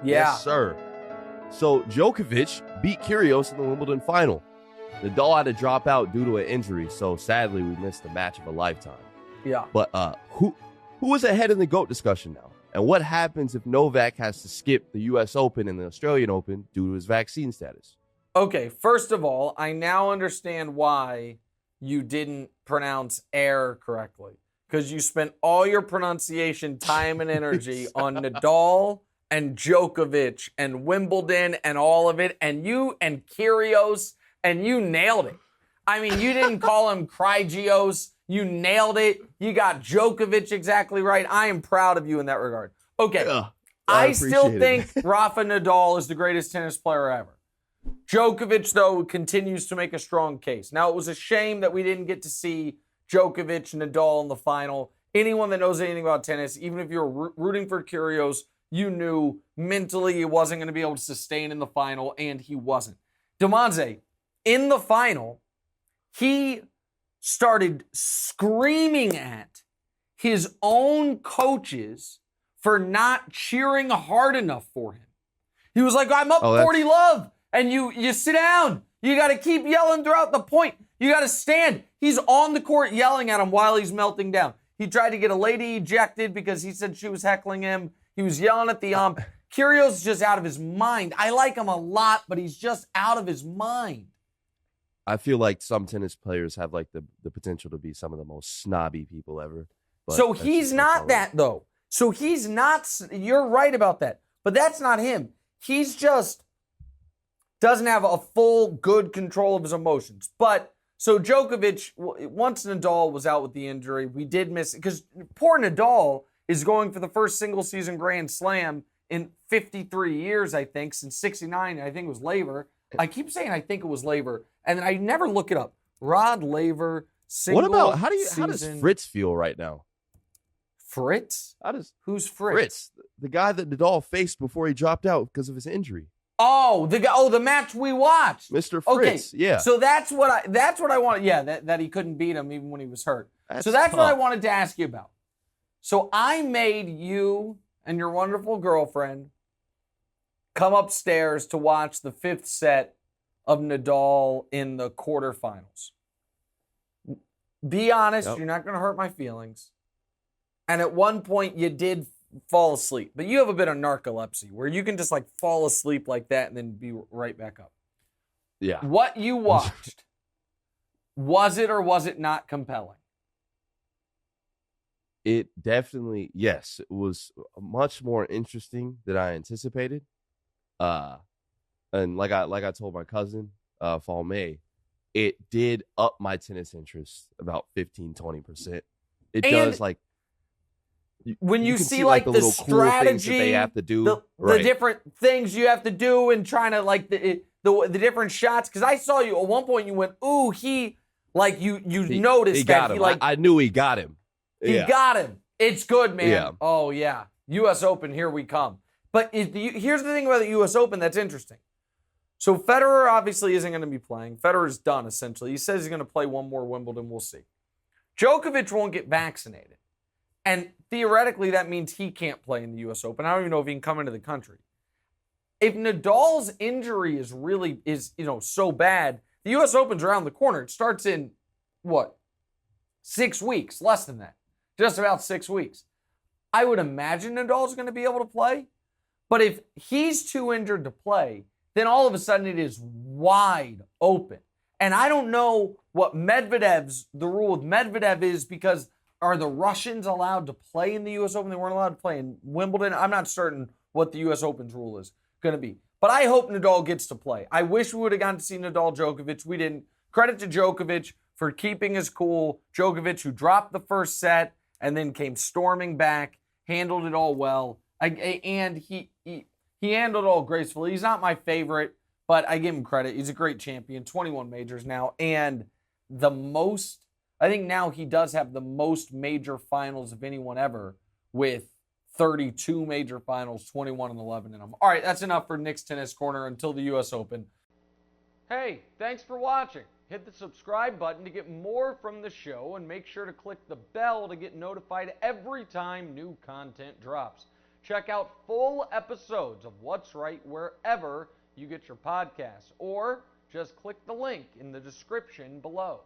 Yeah. Yes, sir. So Djokovic beat Kyrgios in the Wimbledon final. Nadal had to drop out due to an injury, so sadly we missed the match of a lifetime. Yeah. But who is ahead in the GOAT discussion now? And what happens if Novak has to skip the U.S. Open and the Australian Open due to his vaccine status? Okay, first of all, I now understand why you didn't pronounce air correctly. Because you spent all your pronunciation, time, and energy on Nadal and Djokovic and Wimbledon and all of it, and you and Kyrgios, and you nailed it. I mean, you didn't call him Kyrgios. You nailed it. You got Djokovic exactly right. I am proud of you in that regard. Okay, I still think Rafa Nadal is the greatest tennis player ever. Djokovic, though, continues to make a strong case. Now, it was a shame that we didn't get to see Djokovic, Nadal in the final. Anyone that knows anything about tennis, even if you're rooting for Kyrgios, you knew mentally he wasn't going to be able to sustain in the final, and he wasn't. Demonze, in the final, he started screaming at his own coaches for not cheering hard enough for him. He was like, I'm up 40 love, and you sit down. You got to keep yelling throughout the point. You got to stand. He's on the court yelling at him while he's melting down. He tried to get a lady ejected because he said she was heckling him. He was yelling at the ump. Kyrgios is just out of his mind. I like him a lot, but he's just out of his mind. I feel like some tennis players have like the potential to be some of the most snobby people ever. So he's not that, though. So he's not, you're right about that. But that's not him. He's just doesn't have a full good control of his emotions. But so Djokovic, once Nadal was out with the injury, we did miss it. Because poor Nadal is going for the first single-season Grand Slam in 53 years, I think, since 69. I think it was Laver. I keep saying I think it was Laver, and then I never look it up. Rod Laver, single What about, how does Fritz feel right now? Fritz? Who's Fritz? Fritz, the guy that Nadal faced before he dropped out because of his injury. Oh, the match we watched. Mr. Fritz, yeah. So that's what I wanted. Yeah, that he couldn't beat him even when he was hurt. That's tough. what I wanted to ask you about. So I made you and your wonderful girlfriend come upstairs to watch the 5th set of Nadal in the quarterfinals. Be honest, You're not going to hurt my feelings. And at one point you did fall asleep. But you have a bit of narcolepsy where you can just like fall asleep like that and then be right back up. Yeah. What you watched, was it or was it not compelling? It definitely, yes, it was much more interesting than I anticipated. And like I told my cousin, Fall May, it did up my tennis interest about 15-20%. It does, like, when you see like the little strategy, cool things that they have to do, the different things you have to do, and trying to like the different shots. Because I saw you at one point, you went, "Ooh, he noticed he that got him. He, like, I knew he got him. He got him. It's good, man. Yeah. Oh yeah, U.S. Open, here we come. But here's the thing about the U.S. Open that's interesting. So Federer obviously isn't going to be playing. Federer's done essentially. He says he's going to play one more Wimbledon. We'll see. Djokovic won't get vaccinated. And theoretically, that means he can't play in the U.S. Open. I don't even know if he can come into the country. If Nadal's injury is so bad, the U.S. Open's around the corner. It starts in, 6 weeks? Less than that. Just about 6 weeks. I would imagine Nadal's going to be able to play. But if he's too injured to play, then all of a sudden it is wide open. And I don't know what the rule with Medvedev is, because are the Russians allowed to play in the U.S. Open? They weren't allowed to play in Wimbledon. I'm not certain what the U.S. Open's rule is going to be. But I hope Nadal gets to play. I wish we would have gotten to see Nadal Djokovic. We didn't. Credit to Djokovic for keeping his cool. Djokovic, who dropped the first set and then came storming back, handled it all well. And he handled it all gracefully. He's not my favorite, but I give him credit. He's a great champion, 21 majors now. And I think now he does have the most major finals of anyone ever, with 32 major finals, 21-11 in them. All right, that's enough for Nick's Tennis Corner until the U.S. Open. Hey, thanks for watching. Hit the subscribe button to get more from the show, and make sure to click the bell to get notified every time new content drops. Check out full episodes of What's Right wherever you get your podcasts, or just click the link in the description below.